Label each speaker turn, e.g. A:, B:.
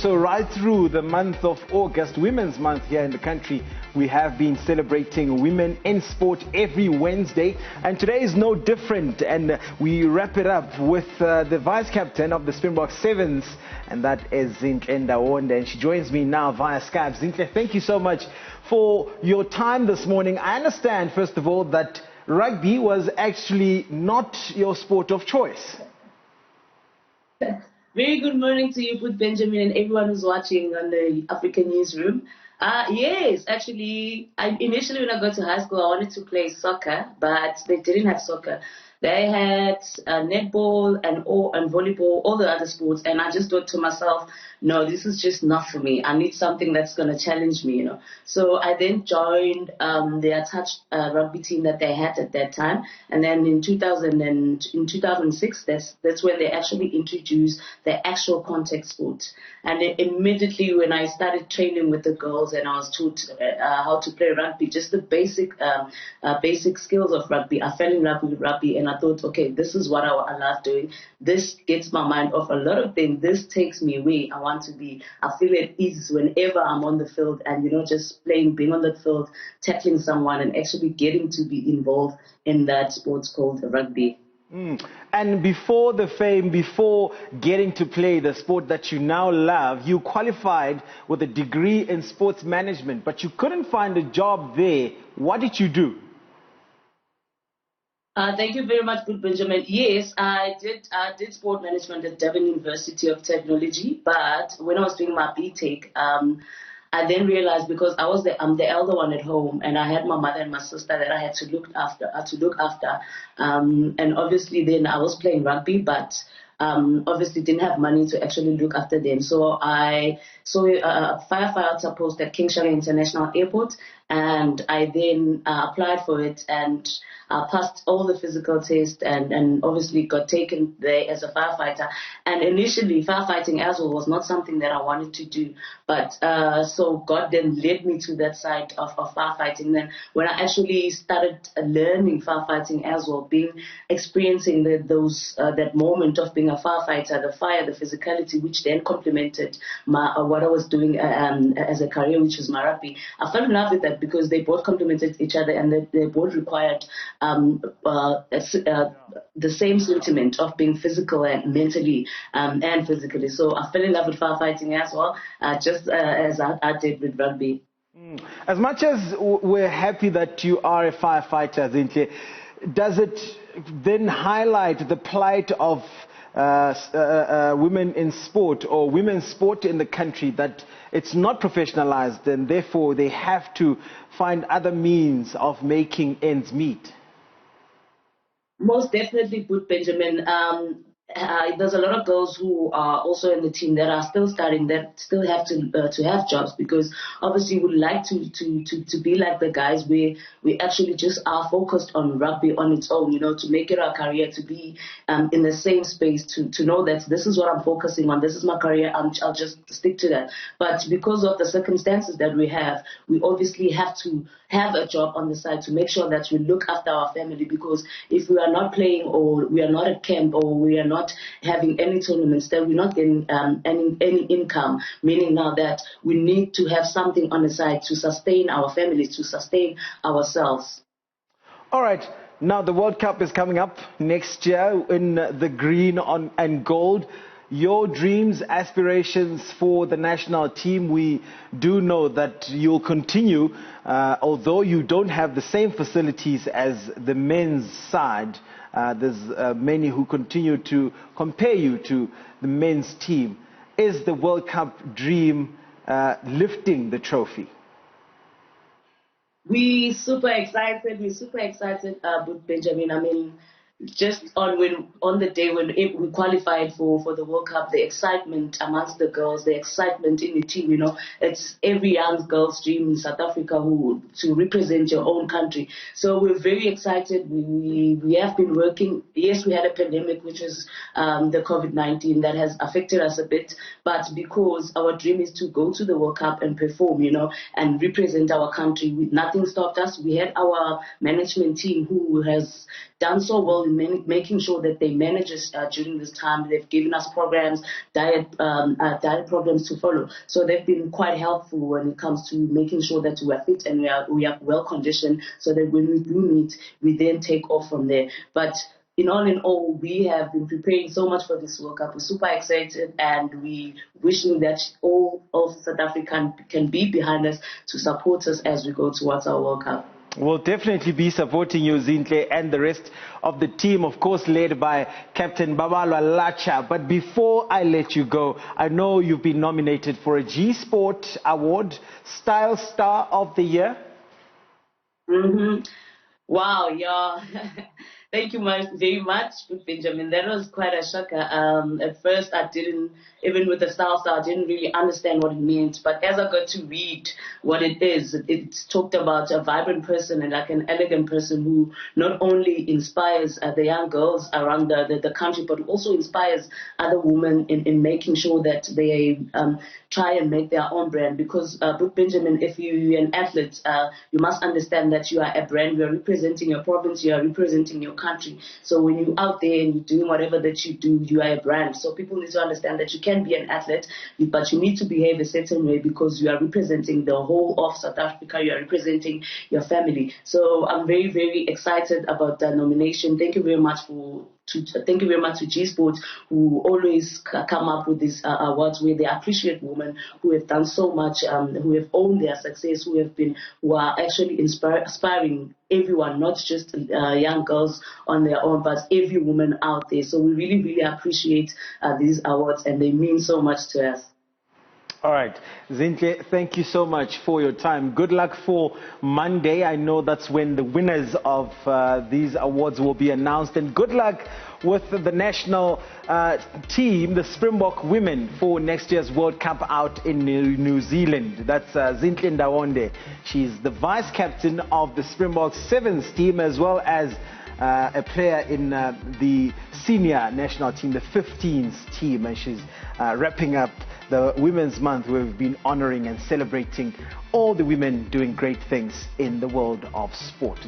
A: so right through the month of August, Women's Month here in the country, we have been celebrating women in sport every Wednesday. And today is no different. And we wrap it up with the vice captain of the Springboks Sevens, and that is Zinhle Ndawonde. And she joins me now via Skype. Zinhle, thank you so much for your time this morning. I understand, first of all, that rugby was actually not your sport of choice.
B: Very good morning to you, Benjamin, and everyone who's watching on the African Newsroom. Yes, actually, initially when I got to high school, I wanted to play soccer, but they didn't have soccer. They had netball and volleyball, all the other sports, and I just thought to myself, no, this is just not for me. I need something that's going to challenge me, you know. So I then joined the attached rugby team that they had at that time, and then in 2006, that's when they actually introduced the actual contact sport. And immediately when I started training with the girls and I was taught how to play rugby, just the basic skills of rugby, I fell in love with rugby, and I thought, okay, this is what I love doing. This gets my mind off a lot of things. This takes me where I want to be. I feel at ease whenever I'm on the field and, you know, just playing, being on the field, tackling someone and actually getting to be involved in that sport called rugby.
A: And before the fame, before getting to play the sport that you now love, you qualified with a degree in sports management, but you couldn't find a job there. What did you do?
B: Thank you very much, good Benjamin. Yes, I did sport management at Durban University of Technology, but when I was doing my BTech, I then realized, because I'm the elder one at home, and I had my mother and my sister that I had to look after. And obviously then I was playing rugby, but obviously didn't have money to actually look after them. So I saw a firefighter post at King Shaka International Airport, and I then applied for it and passed all the physical tests and obviously got taken there as a firefighter. And initially, firefighting as well was not something that I wanted to do. But so God then led me to that side of firefighting. Then when I actually started learning firefighting as well, experiencing that moment of being a firefighter, the fire, the physicality, which then complemented what I was doing as a career, which is my rugby. I fell in love with that because they both complemented each other, and they both required the same sentiment of being physical and mentally and physically. So I fell in love with firefighting as well, just as I did with rugby.
A: As much as we're happy that you are a firefighter, Zinhle, does it then highlight the plight of women in sport or women's sport in the country, that it's not professionalized and therefore they have to find other means of making ends meet?
B: Most definitely, good Benjamin. There's a lot of girls who are also in the team that are still starting, that still have to have jobs, because obviously we would like to be like the guys where we actually just are focused on rugby on its own, you know, to make it our career, to be in the same space, to know that this is what I'm focusing on, this is my career, I'll just stick to that. But because of the circumstances that we have, we obviously have to have a job on the side to make sure that we look after our family, because if we are not playing, or we are not at camp, or we are not having any tournaments, then we're not getting any income, meaning now that we need to have something on the side to sustain our families, to sustain ourselves.
A: All right. Now the World Cup is coming up next year in the green and gold. Your dreams, aspirations for the national team, we do know that you'll continue, although you don't have the same facilities as the men's side. There's many who continue to compare you to the men's team. Is the World Cup dream lifting the trophy?
B: We're super excited, Benjamin. I mean, just on the day when we qualified for the World Cup, the excitement amongst the girls, the excitement in the team, you know, it's every young girl's dream in South Africa to represent your own country. So we're very excited. We have been working. Yes, we had a pandemic, which is the COVID-19, that has affected us a bit, but because our dream is to go to the World Cup and perform, you know, and represent our country, nothing stopped us. We had our management team who has done so well in making sure that they manage us during this time. They've given us programs, diet programs to follow. So they've been quite helpful when it comes to making sure that we are fit and we are well conditioned, so that when we do meet, we then take off from there. But in all, we have been preparing so much for this World Cup. We're super excited, and we wishing that all of South Africa can be behind us to support us as we go towards our World Cup.
A: We'll definitely be supporting you, Zinhle, and the rest of the team, of course, led by Captain Babalwa Lacha. But before I let you go, I know you've been nominated for a G Sport Award, Style Star of the Year.
B: Wow, yeah. Thank you very much, Benjamin. That was quite a shocker. At first, I didn't, even with the style star, I didn't really understand what it meant. But as I got to read what it is, it's talked about a vibrant person and like an elegant person who not only inspires the young girls around the country, but also inspires other women in making sure that they try and make their own brand. Because, Benjamin, if you're an athlete, you must understand that you are a brand. You are representing your province, you are representing your country. So when you're out there and you're doing whatever that you do, you are a brand. So people need to understand that you can be an athlete, but you need to behave a certain way because you are representing the whole of South Africa. You are representing your family. So I'm very, very excited about the nomination. Thank you very much thank you very much to G Sports, who always come up with these awards where they appreciate women who have done so much, who have owned their success, who are actually inspiring everyone, not just young girls on their own, but every woman out there. So we really, really appreciate these awards, and they mean so much to us.
A: All right, Zinhle, thank you so much for your time. Good luck for Monday. I know that's when the winners of these awards will be announced. And good luck with the national team, the Springbok women, for next year's World Cup out in New Zealand. That's Zinhle Ndawonde. She's the vice captain of the Springboks Sevens team, as well as a player in the senior national team, the 15s team. And she's wrapping up the Women's Month. We've been honoring and celebrating all the women doing great things in the world of sport.